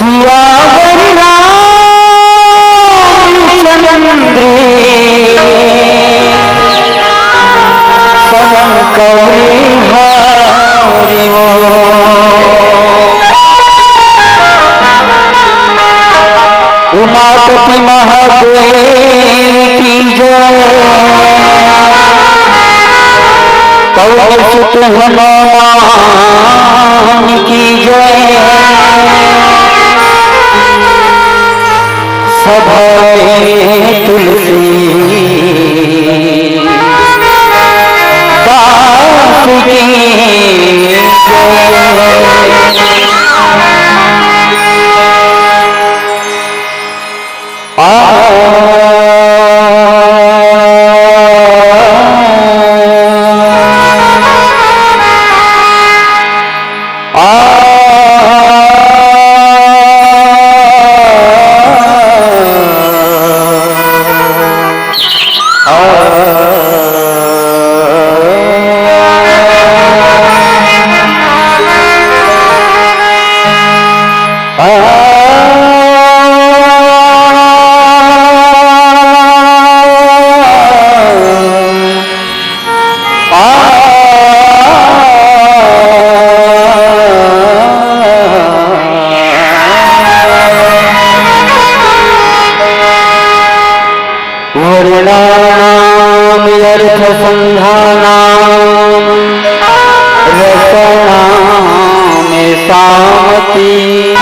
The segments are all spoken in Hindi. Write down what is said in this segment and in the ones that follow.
सियावर रामचंद्र पवन कवि हरि उमापति महादेव की जय पवन सुत हनुमान की जय सभय तुलसी दास की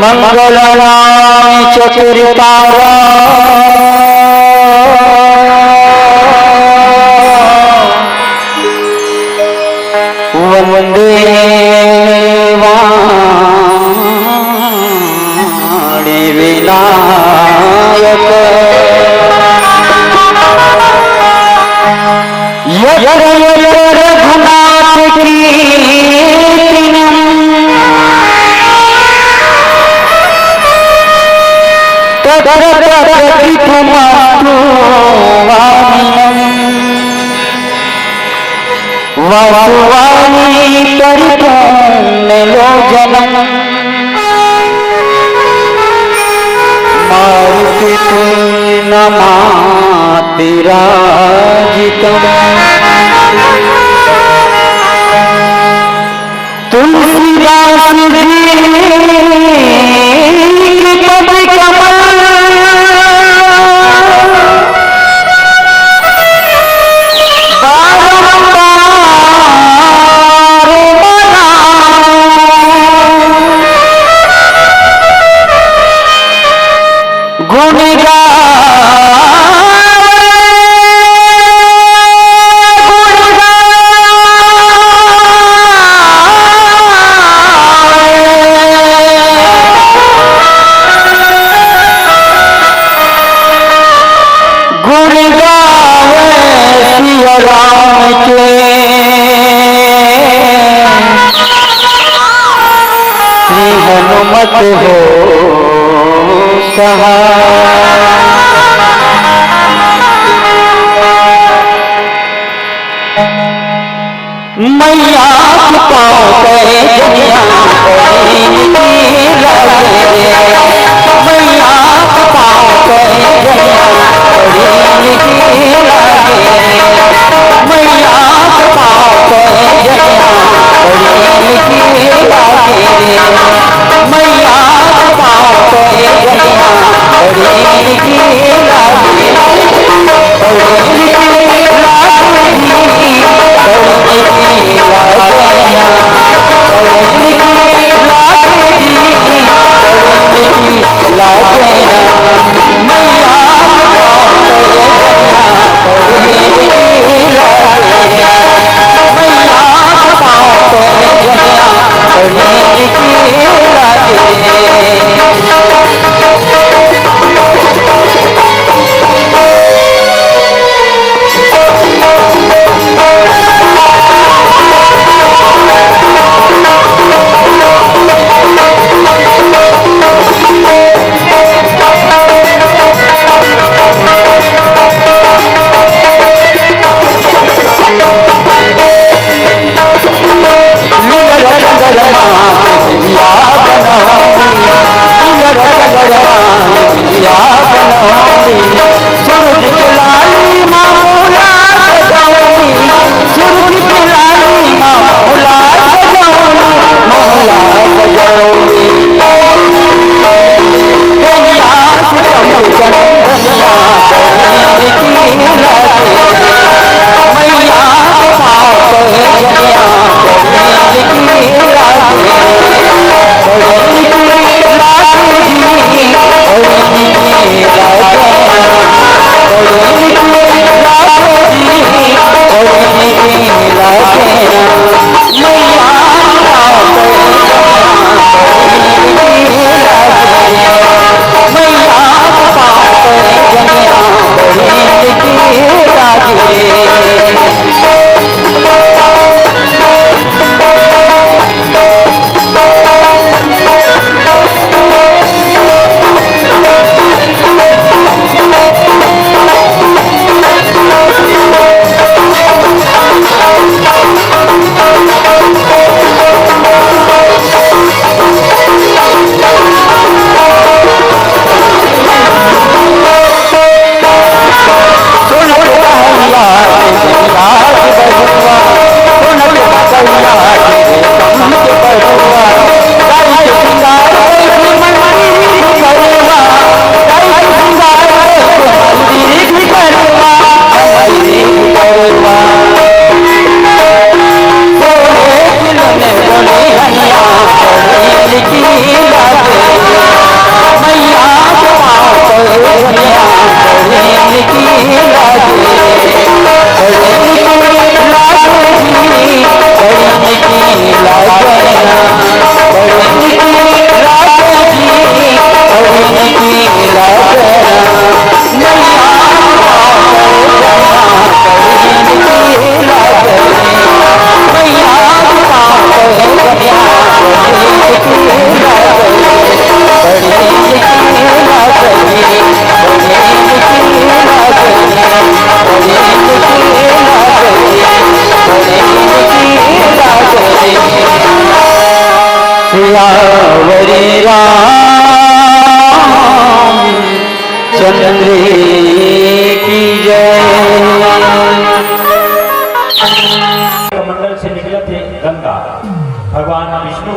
मंगलराय चतुर्तारा वंदे वाणी विनायक रघुनाथ की वासुवाणी लो जनम मारुति नमातिराजितम तुलसीदास हनुमत हो मैया पाओ करे जनिया मैया पाओ करे जनिया मैया पाओ करे जनिया मैया पाओ करे जनिया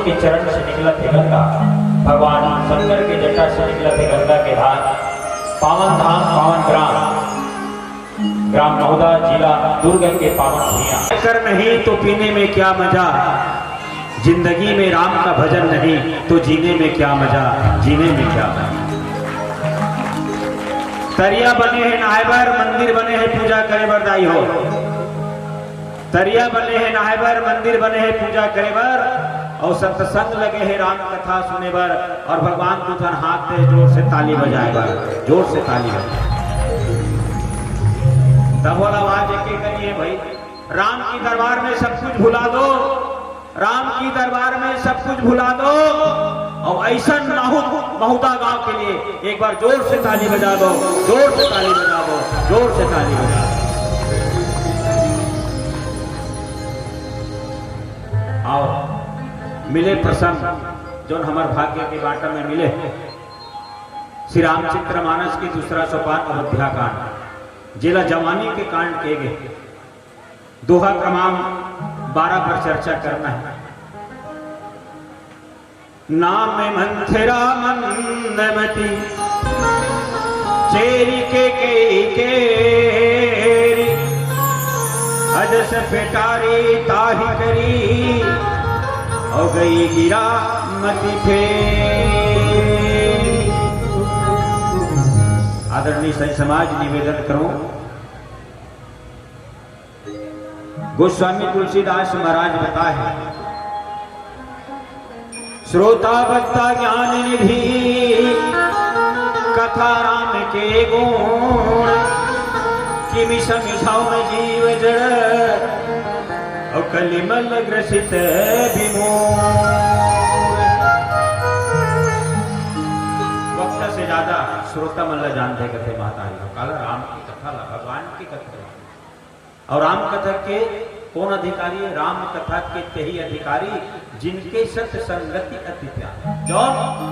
महादेव के चरण से निकला थे गंगा, भगवान शंकर के जटा से निकला थे गंगा के धार। पावन धाम पावन ग्राम महुदा जिला दुर्ग के पावन भूमिया। कर नहीं तो पीने में क्या मजा, जिंदगी में राम का भजन नहीं तो जीने में क्या मजा, जीने में क्या मजा। तरिया बने हैं नाहेबर, मंदिर बने हैं पूजा करे बर दाई हो। तरिया बने हैं नाहेबर, मंदिर बने हैं पूजा करे बर, और सत्संग लगे हैं राम कथा सुने बर, और भगवान तुझन हाथ दे जोर से ताली बजाए बर, जोर से ताली बजाए। डबल आवाज एक करिए भाई। राम की दरबार में सब कुछ भुला दो, राम की दरबार में सब कुछ भुला दो, और ऐसा महुदा गांव के लिए एक बार जोर से ताली बजा दो, जोर से ताली बजा दो, जोर से ताली बजा दो। आओ मिले प्रसन्न जो हमारे भाग्य के बाटा में मिले। श्री रामचंद्र मानस की दूसरा सोपान अयोध्या कांड, जिला जवानी के कांड किए गए। दोहा क्रमांक 12 पर चर्चा करना है। नाम मंथरा मंदमती चेरी के केरी, अजस पेटारी ताही करी, हो गई गिरा मती फेरी। आदरणीय संत समाज निवेदन करूं, गोस्वामी तुलसीदास महाराज बताए, श्रोता वक्ता ज्ञान निधि कथा राम के गुण, कि मिषाओ में जीव जड़, और कलिमल ग्रसित विमोह। वक्ता से ज्यादा श्रोता मल्ल जानते कथे महतारी काला राम की कथा ला, भगवान की कथा। और राम कथा के कौन अधिकारी है? राम कथा के तेही अधिकारी जिनके सत्संगति अति प्यार, जो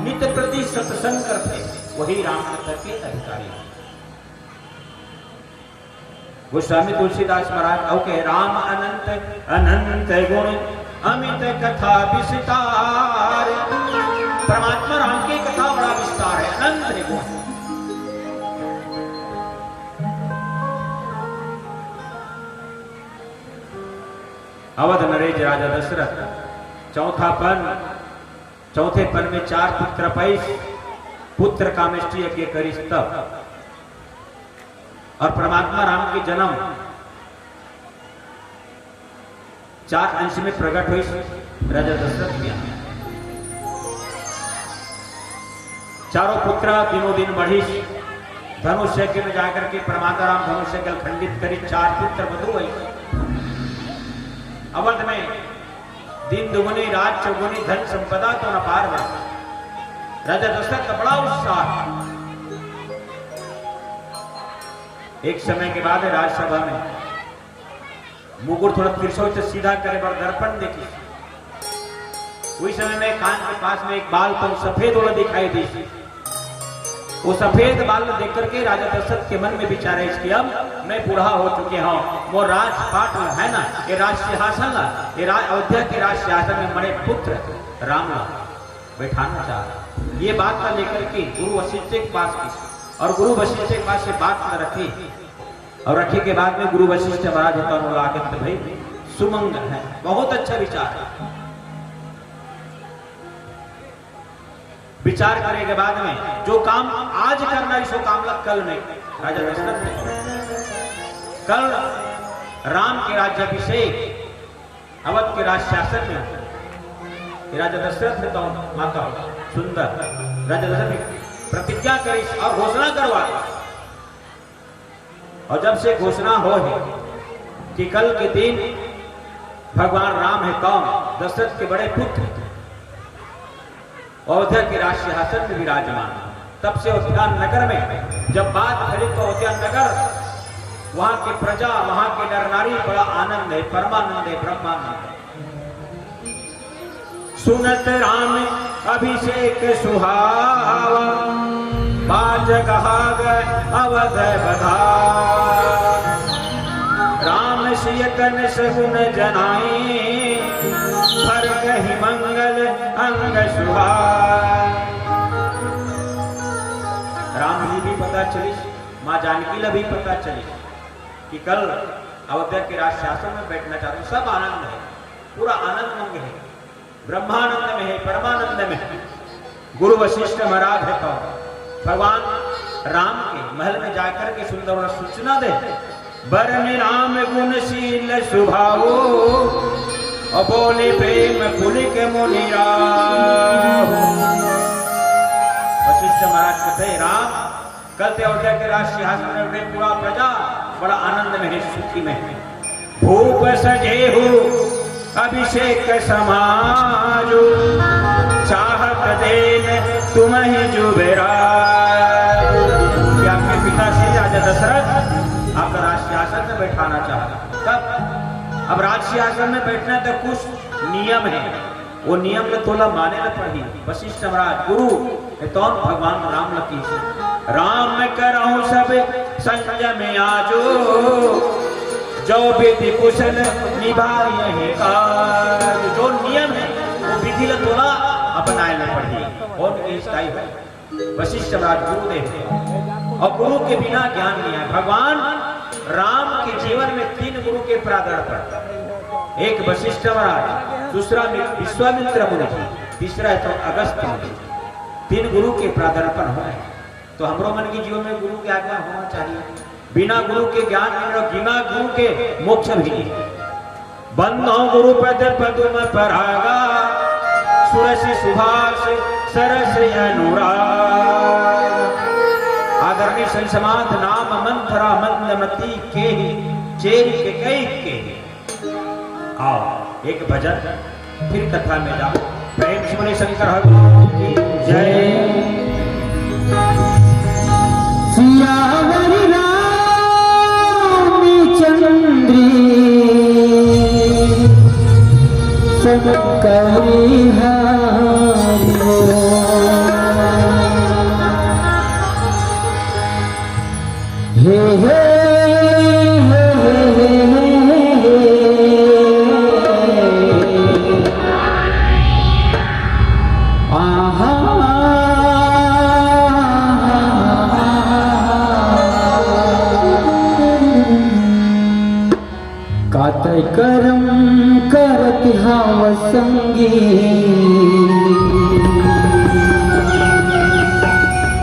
नित्य प्रति सत्संग करते वही राम कथा के अधिकारी है। गोस्वामी तुलसीदास महाराज और कहे, राम अनंत अनंत गुण अमित कथा विस्तार। परमात्मा राम की कथा बड़ा विस्तार है, अनंत गुण। अवध नरेश राजा दशरथ चौथे पन में 4 पुत्र पैस, पुत्र कामेष्टि यज्ञ करी तब, और परमात्मा राम के जन्म 4 अंश में प्रकट हुई राजा दशरथ के। चारों पुत्र दिनों दिन बढ़ी, धनुष यज्ञ में जाकर के परमात्मा राम धनुष यज्ञ खंडित करी, 4 पुत्र बधु हुई। अवध में दिन दुगुनी रात चौगुनी धन संपदा तो न पार बना। राजा दशरथ का बड़ा उत्साह। एक समय के बाद राजसभा में मुकुट थोड़ा तिरछों से सीधा करे पर दर्पण देखी। उस समय में कान के पास में एक बाल पर सफेद ओढ़ दिखाई दी। वो सफेद बाल देख करके राजा दशरथ के मन में विचार है कि अब मैं बूढ़ा हो चुके हूँ, वो राजपाट है ना, ये राज सिंहासन ला, ये अयोध्या के राज सिंहासन में बड़े पुत्र राम ला बैठाना चाह। ये बात का लेकर के गुरु वशिष्ठ के पास की, और गुरु वशिष्ठ के पास ये बात न रखी, और रखे के बाद में गुरु वशिष्ठ महाराज होता भाई सुमंगल है, बहुत अच्छा विचार है। विचार करने के बाद में जो काम आज करना है, सो काम लग कल नहीं। राजा दशरथ ने कल राम के राज्याभिषेक अवध के राज शासन में राजा दशरथ ने तो माता सुंदर राजा दशरथ ने प्रतिज्ञा करी और घोषणा करवा, और जब से घोषणा हो है कि कल के दिन भगवान राम है कौन, दशरथ के बड़े पुत्र अयोध्या के राज सिंहासन में विराजमान। तब से अयोध्या नगर में जब बात खड़ी तो अयोध्या नगर, वहां के प्रजा, वहां के नर नारी बड़ा आनंद है, परमानंद है, ब्रह्मानंद है। सुनत राम अभिषेक सुहावा, बाज कहा गए अवध बधा। राम सिय तन सगुन जनाई हर कही मंगल अंग सुहाय। राम जी भी पता चली, माँ जानकी ला भी पता चली कि कल अयोध्या के राज शासन में बैठना चाहते हैं। सब आनंद है, पूरा आनंद मंग है, ब्रह्मानंद में है, परमानंद में है। गुरु वशिष्ठ महाराज है तो भगवान राम के महल में जाकर के सुंदर सूचना दे, बरन राम गुणशील स्वभाव और बोले प्रेम पुलिक मुनिरा। वशिष्ठ महाराज कहते राम कल ते अयोध्या के राज सिंहासन में पूरा प्रजा बड़ा आनंद में है, सुखी में है। भूप सजे हो अभिषेक समाजो चाहत देन तुम ही जुबेराज। आपके पिता श्री राजा दशरथ आपका राज सिंहासन में बैठाना चाहता। तब अब राज सिंहासन में बैठना तो कुछ नियम है, वो नियम में तोला माने न पड़ी। वशिष्ठ महाराज गुरु तो भगवान राम लकी राम करहु सब संयम आजो जो विधि कुशल निभाए काज। जो नियम है वो विधि ल तोला अपनाए न पड़ी। और है वशिष्ठ महाराज गुरुदेव और गुरु के बिना ज्ञान नहीं है। भगवान राम के जीवन में 3 गुरु के प्रादर्शन, एक वशिष्ठ महाराज, दूसरा विश्वामित्र मुनि, तीसरा है तो अगस्त्य मुनि। 3 गुरु के प्रादर्शन हो। तो हमरो मन के जीवन में गुरु के आज्ञा होना चाहिए। बिना गुरु के ज्ञान नहीं, बिना गुरु के मोक्ष भी नहीं। बंधो गुरु पद पदुम परागा सुरस सुभाष सरस अनुराग। आदरणीय संत समाज नाम मंत्रा मंदमती के चेरी के कई के। आओ एक भजन फिर कथा में जाओ। प्रेम से बोले शंकर भगवान की जय। सियावर रामचंद्री सब करी हारो। हे हे कातय करम करत हाव संगी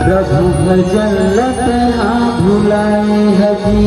प्रभु भजन लत हा भुलाए हजी।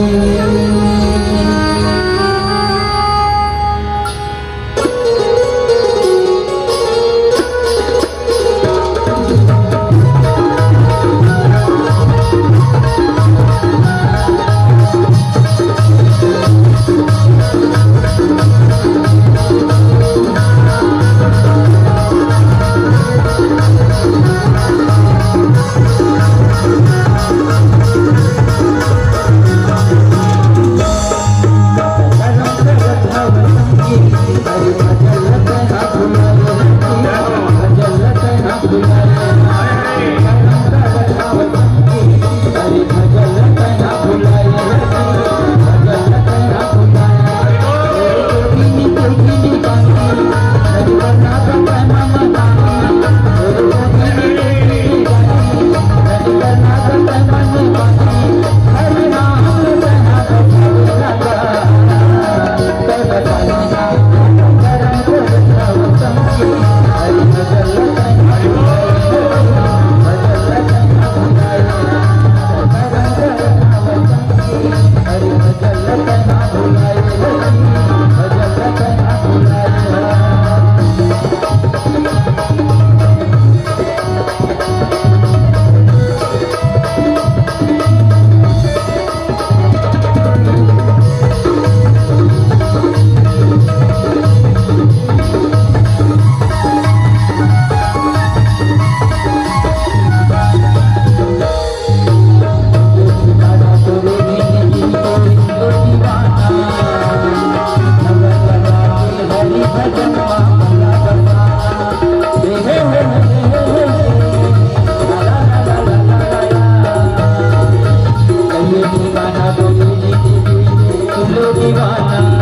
दीवाना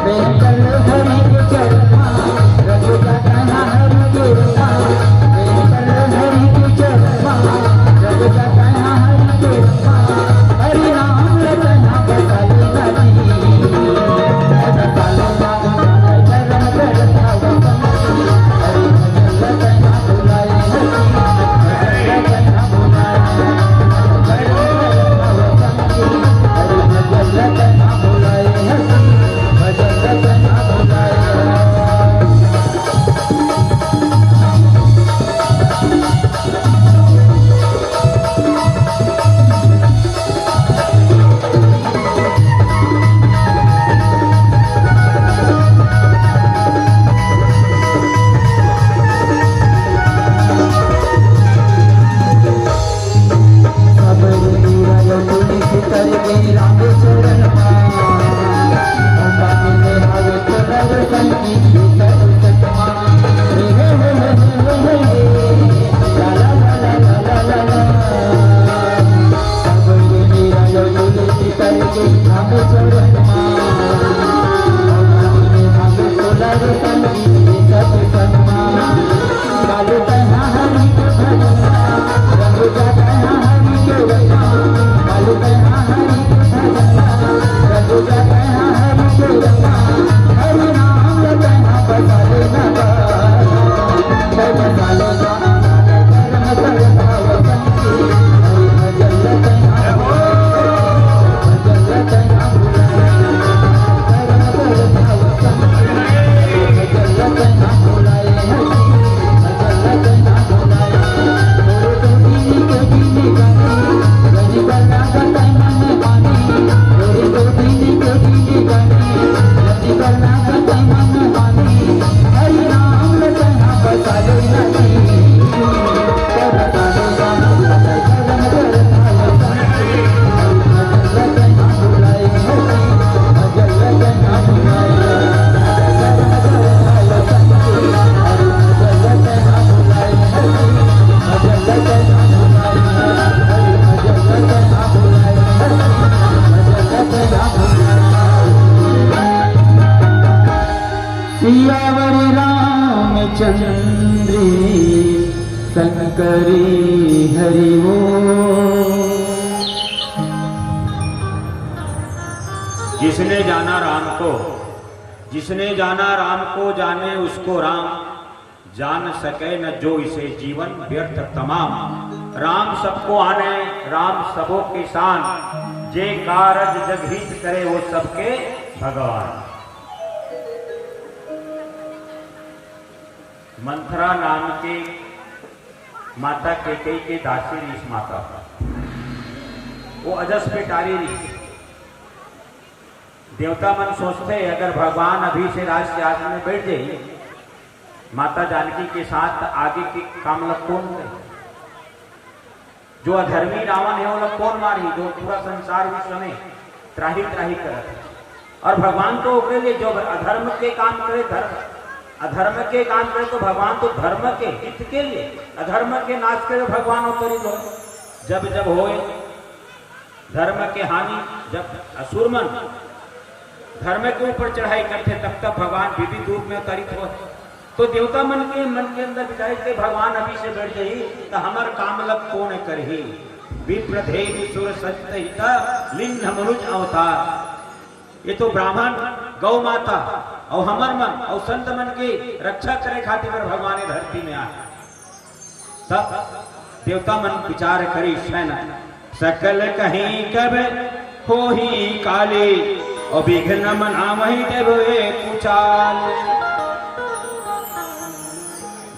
बेकल हरि के चरमा रघु जगह हरि के रमा बेकल हरि के चरमा रघु जगह हरि के रमा हरि नाम रतना बसाले नहीं बसाले ना चरण करता वसंती हरि भजन रतना बुलाए हरि रतना बुलाए सियावरी रामचंद्री शंकरी हरि वो जिसने जाना राम को, जिसने जाना राम को जाने उसको राम, जान सके न जो इसे जीवन व्यर्थ तमाम। राम सबको आने राम सबों के शान, जे कारज जगहित करे वो सबके भगवान। मंथरा नाम के माता कैकेयी के दासी ऋषि माता, वो अजस पे टारी ऋषि। देवता मन सोचते अगर भगवान अभी से राज सिंहासन में बैठ जाए, माता जानकी के साथ आगे के काम लोग कौन करे? जो अधर्मी रावण है वो लोग कौन मारी, जो पूरा संसार विश्व में त्राही त्राही करे। और भगवान तो ओकरे लिए जो अधर्म के काम करे, धर्म अधर्म के काम करे तो भगवान तो धर्म के हित के लिए, अधर्म के नाश करे भगवान उतरी लो। जब जब होए धर्म के हानि, जब असुरमन धर्म के ऊपर चढ़ाई करते तब तक भगवान विविध रूप में अवतरित हो। तो देवता मन के अंदर विचार के भगवान अभी से बैठ जाई तो हमार काम लग कौन करही। विप्रधे सुर संतहिता लिंग मनुज अवतार, ये तो ब्राह्मण गौ माता और हमर मन और संत मन की रक्षा करे खातिर भगवान धरती में आए। तब देवता मन विचार करी स्वयं सकल कहीं कब हो ही काले और विघ्न मना वही देव कुचाल।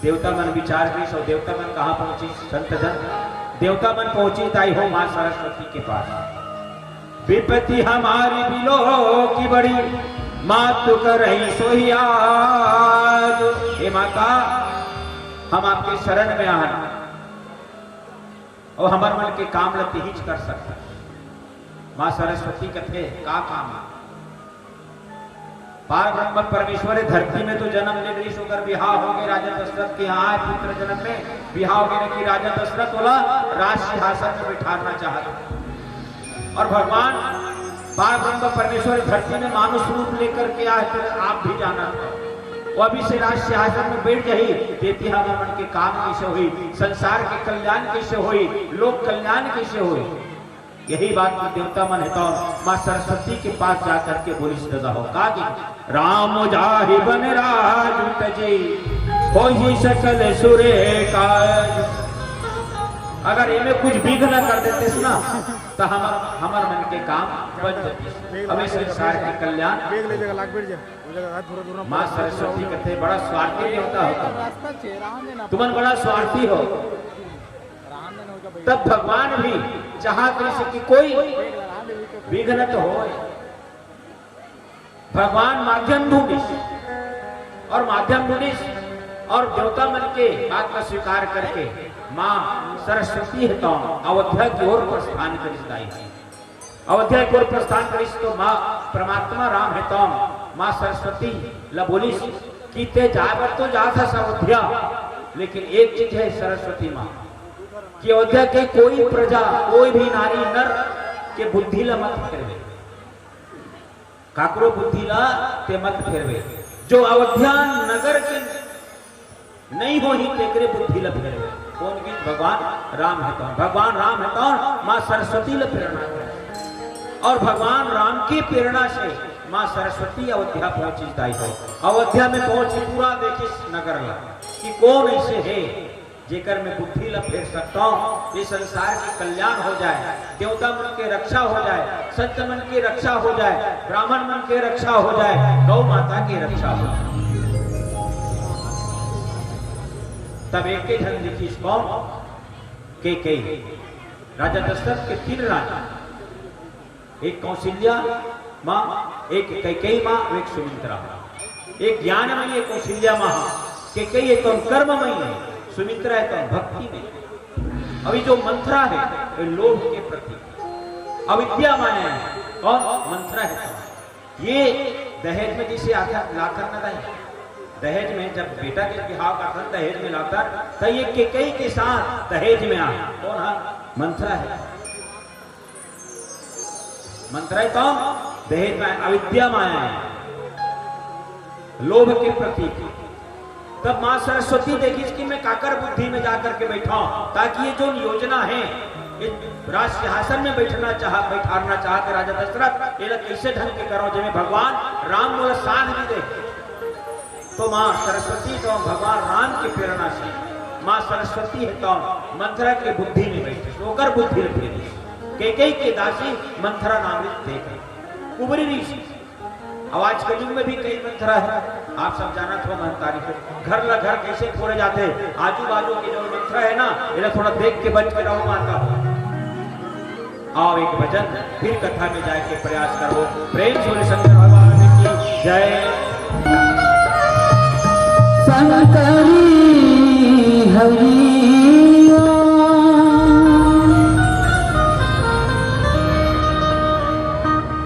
देवता मन विचार करी। सो देवता मन कहाँ पहुंची? संत जन देवता मन पहुंची ताई हो मां सरस्वती के पास। विपत्ति हमारी बिलो की बड़ी, मातु कर रही सोहियाद। हे माता, हम आपके शरण में आन और हमार मन के काम लती हिच कर सकता। मां सरस्वती कथे का काम है? पार ब्रह्म परमेश्वर धरती में तो जन्म ले गई, होकर बिहाव हो गए राजा दशरथ के यहाँ आए। पुत्र जन्म में बिहाव होने की राजा दशरथ बोला राज सिंहासन में बिठाना चाहता। और भगवान पार ब्रह्म परमेश्वर धरती में मानुष रूप लेकर के आए तो आप भी जाना था। वो अभी से राज सिंहासन में बैठ जाही देती मन के काम कैसे हुई, संसार के कल्याण कैसे हुई, लोक कल्याण कैसे हुई। यही बात की देवता मन है तो माँ सरस्वती के पास जाकर के बोली सदा हो का कि राम जाहि बन राज तजे होहि सकल सुरे काज। अगर इनमें कुछ विघ्न न कर देते ना तो हमार मन के काम बन जाते। हमें संसार के कल्याण माँ सरस्वती कहते बड़ा स्वार्थी देवता होता, तुमन बड़ा स्वार्थी हो। तब भगवान भी चाहते से कि कोई विघ्न तो हो। भगवान माध्यम ढूंढिस और माध्यम ढूंढिस और देवता मन के बात का स्वीकार करके माँ सरस्वती है तो अयोध्या की ओर प्रस्थान करिस। अयोध्या की ओर प्रस्थान करिस तो माँ परमात्मा राम है तो माँ सरस्वती ला बोलिस कि ते जाकर तो जा था अयोध्या, लेकिन एक चीज है सरस्वती माँ कि अयोध्या के कोई प्रजा कोई भी नारी नर के बुद्धि ला मत फेरवे, काकरो बुद्धि ला ते मत फेरवे। जो अयोध्या नगर के नहीं हो ही तेकरे बुद्धि ला फेरवे। कौन की? भगवान राम है तो भगवान राम है तो माँ सरस्वती ला प्रेरणा करे और भगवान राम की प्रेरणा से माँ सरस्वती अयोध्या पहुंची दाई हो। अयोध्या में पहुंची पूरा देखिस नगर ला कि कौन ऐसे है जेकर में बुद्धि ला फेर सकता हूँ, ये संसार की कल्याण हो जाए, देवता मन के रक्षा हो जाए, संत मन की रक्षा हो जाए, ब्राह्मण मन के रक्षा हो जाए, गौ माता की रक्षा हो जाए। तब एक ही धन लिखी कौन के राजा दशरथ के 3 राजा, एक कौशल्या माँ, एक कैकेयी माँ, एक सुमित्रा। एक ज्ञानमयी एक कौशल्या माँ, कैकेयी एक कर्ममयी है, सुमित्रा है तो भक्ति में। अभी जो मंथरा है ये लोभ के प्रति, अविद्या माने है कौन? मंथरा है तो ये दहेज में जिसे आकर लाकर न दाई, दहेज में जब बेटा के बिहाव का था दहेज में लाता तो ये कैकेयी के साथ दहेज में आ कौन? मंथरा है। मंथरा है कौन? दहेज में अविद्या माया है, लोभ के प्रतीक। तब मां सरस्वती देखी कि मैं काकर बुद्धि में जाकर के बैठा ताकि ये जो योजना है राज सिंहासन में बैठाना चाहते राजा दशरथ ये कैसे ढंग के करो जिन्हें भगवान राम मोला साथ भी दे। तो मां सरस्वती तो भगवान राम की प्रेरणा से मां सरस्वती है तो मंथरा के बुद्धि में बैठे होकर बुद्धि फेरी। कैकेयी के दासी मंथरा नामित देखे कुबरी ऋषि। आवाज के युग में भी कई मंथरा है, आप सब जाना थोड़ा महंतारी है। घर ल घर कैसे फोड़े जाते, आजू बाजू के जो मंथरा है ना इन्हें थोड़ा देख के बच के रहो माता। आओ एक भजन फिर कथा में जाए के प्रयास करो। प्रेम से शंकर भगवान की जय। शंकरी हरि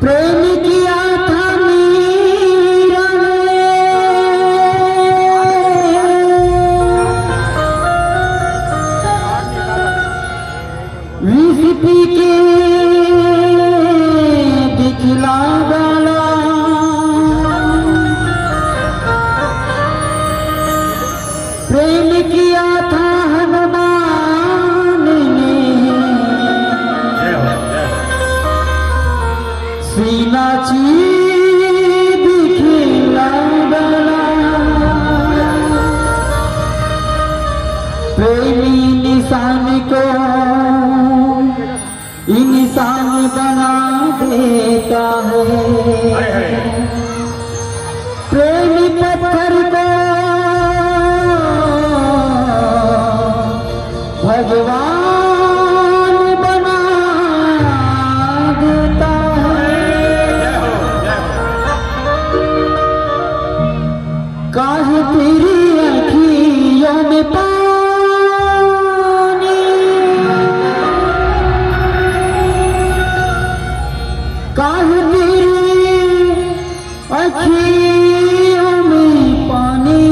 प्रेम किया था मीरा ने, विष पी के दिखला डाला, प्रेम किया था हनुमान ने, सीना चीर दिखला डाला, प्रेमी निशान को इंसान बना देता है, प्रेमी पत्थर को भगवान बना देता है। काहे तेरी अखियों में पानी, काहे तेरी अखियों में पानी,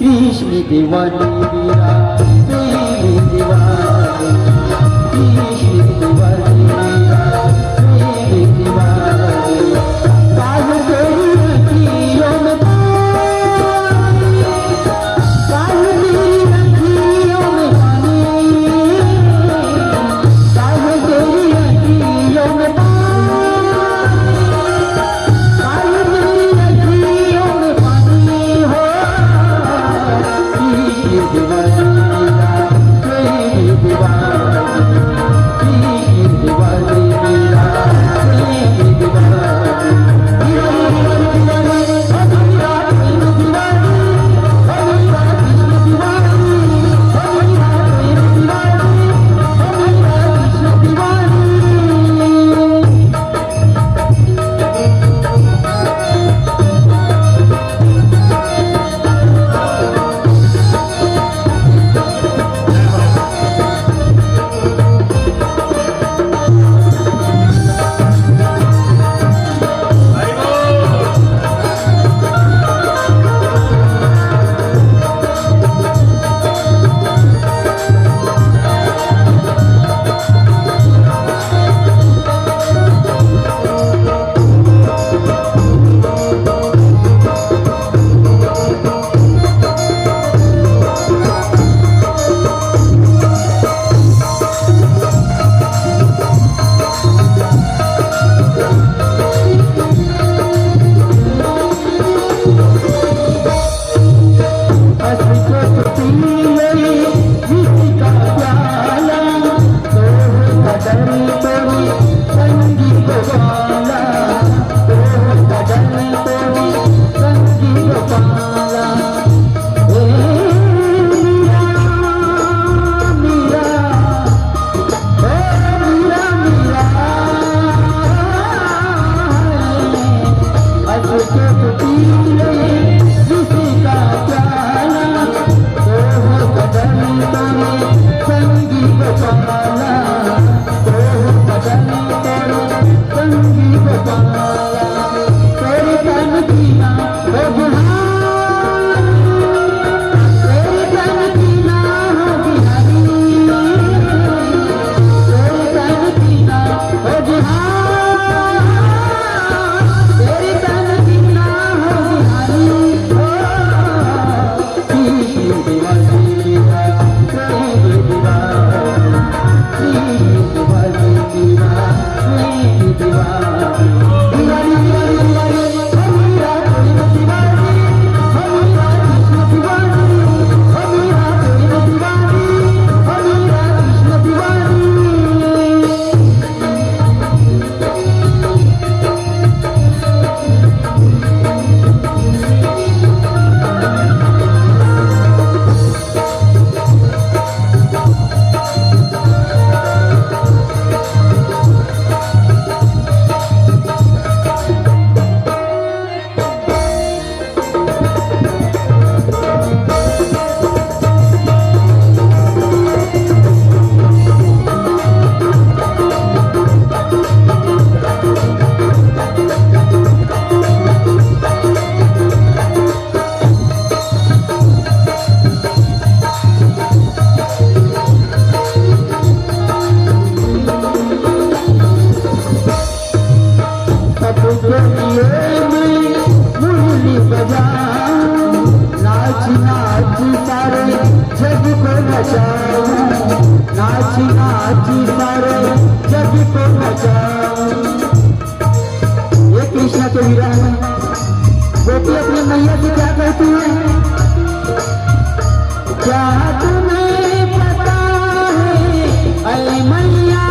कृष्ण दीवानी मेरा प्रेम दीवानी, नाची नाची सारे जग को नचाओ। ये कृष्ण के विरह में गोपी अपनी मैया से क्या कहती है? क्या तुम्हें पता है अरे मैया,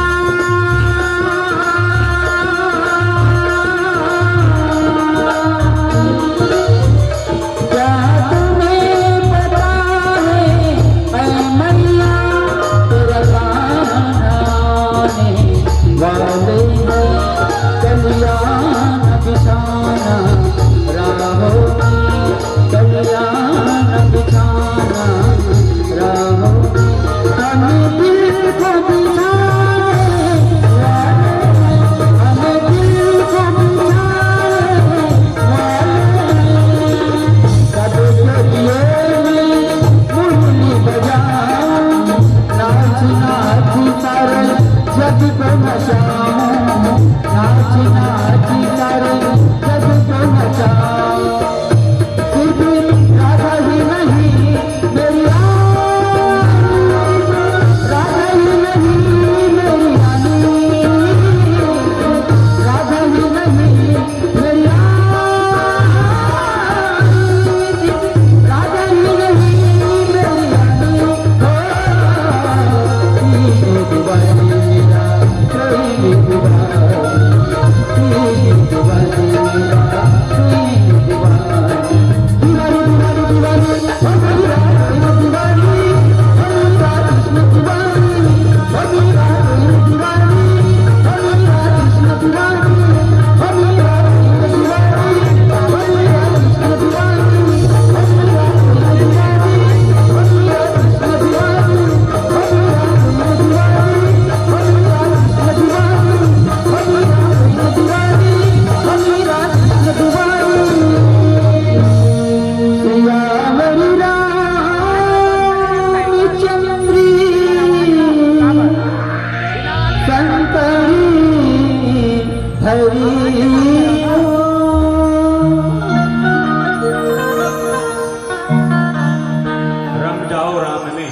राम में,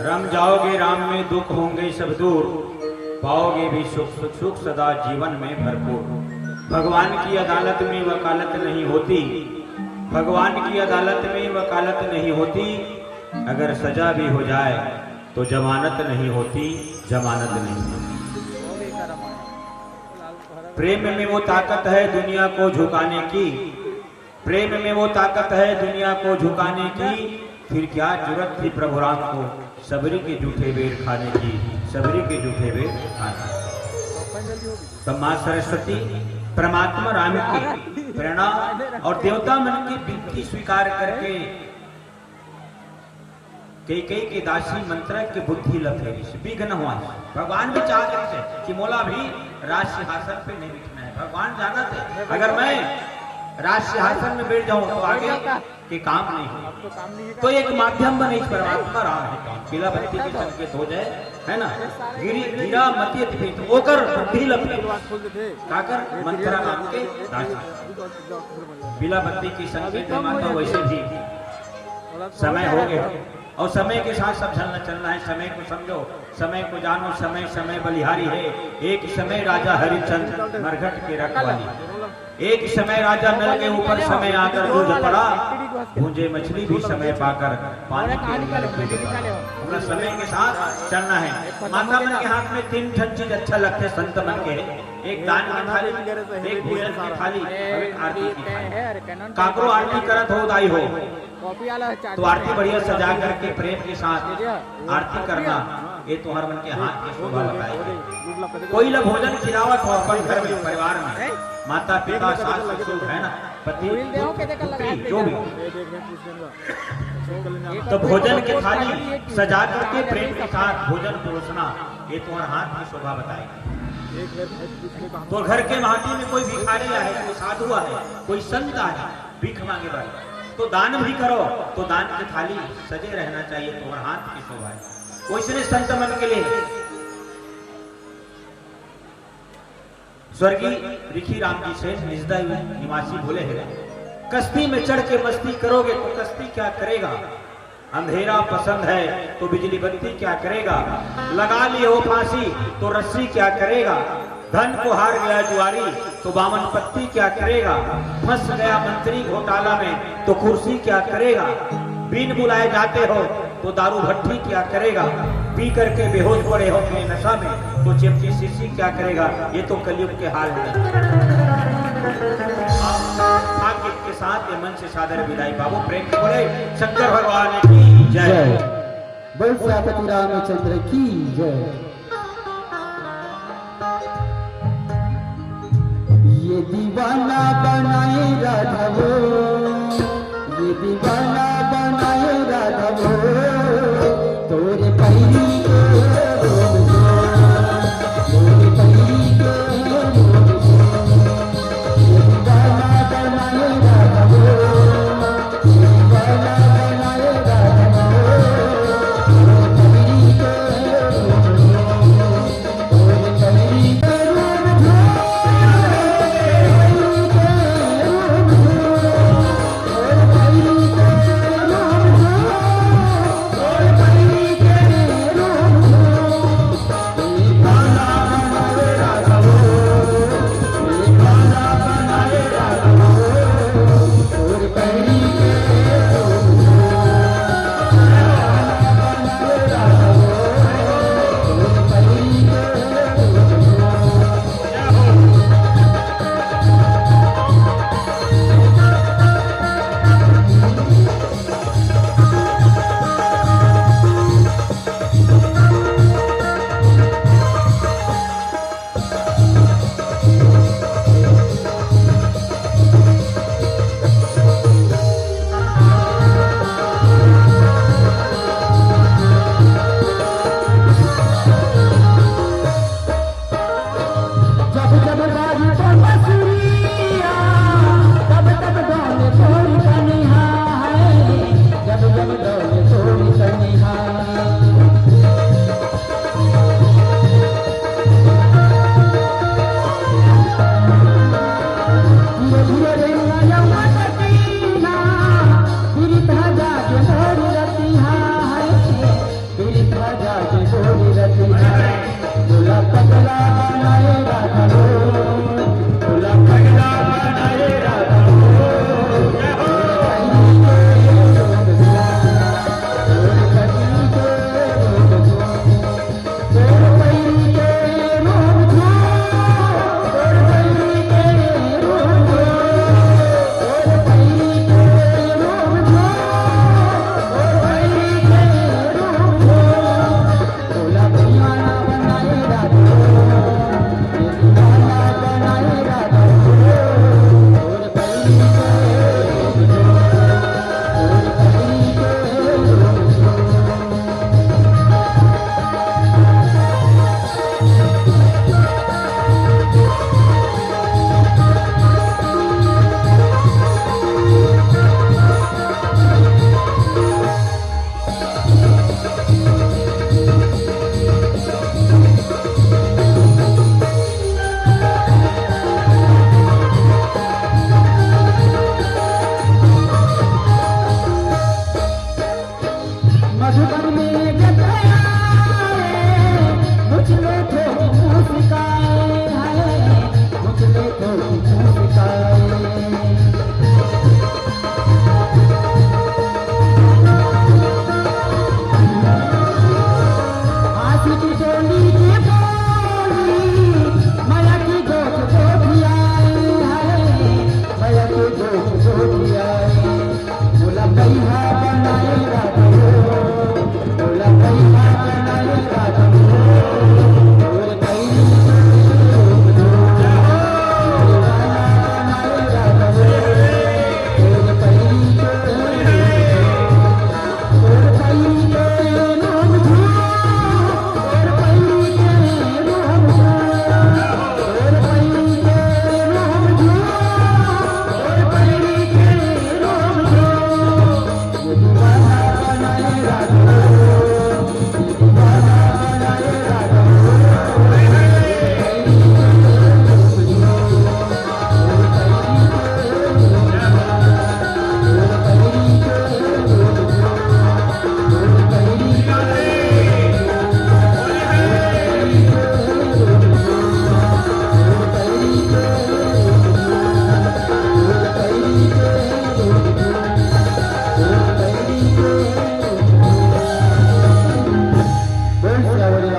रम जाओगे राम में, दुख होंगे सब दूर, पाओगे भी सुख सदा जीवन में भरपूर। भगवान की अदालत में वकालत नहीं होती, भगवान की अदालत में वकालत नहीं होती, अगर सजा भी हो जाए तो जमानत नहीं होती, जमानत नहीं होती। प्रेम में वो ताकत है दुनिया को झुकाने की, प्रेम में वो ताकत है दुनिया को झुकाने की, फिर क्या जरूरत थी प्रभु राम को सबरी के जूठे बेर खाने की, सबरी के जूठे बेर खाने की। तब मां सरस्वती परमात्मा राम की प्रेरणा और देवता मन की विनती स्वीकार करके कई के दासी मंत्र के बुद्धि लफेरी से विघ्न हुआ। भगवान भी चाहते थे कि मोला भी राज सिंहासन पे नहीं बिठना है। भगवान जाना थे अगर मैं राज सिंहासन में बैठ जाऊं तो आगे के काम नहीं हो, तो एक माध्यम बने इस परमात्मा राम है पीला बत्ती के संकेत हो जाए, है ना। गिरा मती तो ओकर बुद्धि लफेरी काकर मंत्रा नाम के दासी पीला बत्ती की संकेत माता वैसे भी समय हो गया और समय के साथ सब चलना है। समय को समझो, समय को जानो, समय समय बलिहारी है। एक समय राजा हरिचंद्र मरघट के रखवाली, एक समय राजा नल के ऊपर समय आकर दूध पड़ा, भूंजे मछली भी समय पाकर पानी के अंदर कूद पड़ा। अपना समय के साथ चलना है। माता मन के हाथ में 3 चीज अच्छा लगते संत मन के, एक दान की थाली, एक भोजन की थाली और एक आरती की थाली। काकरो आरती करत हो दाई हो तो आरती बढ़िया सजा करके प्रेम के साथ आरती करना, ये तुम्हारे मन के हाथ की शोभा बताएगी। कोई लोग भोजन खिलावत हो अपन घर में परिवार में, माता पिता सास ससुर है ना, पति जो भी, तो भोजन की थाली सजा करके प्रेम के साथ भोजन परोसना, ये तुम्हारे हाथ की शोभा बताएगी। तो घर के माटी में कोई भिखारी है, कोई साधु है, कोई संत है भीख मांगे वाले, तो दान भी करो, तो दान की थाली सजे रहना चाहिए, तुम्हारे हाथ की शोभा है। वैसे संत मन के लिए स्वर्गीय ऋषि राम जी से निजदा निवासी बोले हैं, कश्ती में चढ़ के मस्ती करोगे तो कश्ती क्या करेगा, अंधेरा पसंद है तो बिजली बत्ती क्या करेगा, लगा लिए हो फांसी तो रस्सी क्या करेगा, धन को हार गया जुआरी तो बामन पत्ती क्या करेगा, फंस गया मंत्री घोटाला में तो कुर्सी क्या करेगा, बिन बुलाए जाते हो तो दारू भट्टी क्या करेगा, पी करके बेहोश पड़े हो अपने नशा में तो चिमची शीशी क्या करेगा। ये तो कलयुग के हाल है। के साथ ये मन से सादर विदाई बाबू प्रेम से बोले शंकर भगवान की जय, बोल श्रीपति रामचंद्र की जय। ये दीवाना बनाए राघवो, ये दीवाना बनाए राघवो, तोरे पैरी के रोग जो, तोरे पैरी के रोग जो, ये दीवाना बनाए राघवो, ये दीवाना बनाए राघवो, तोरे पैरी के रोग जो, तोरे पैरी के रोग जो।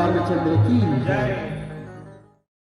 रामचंद्र की जय।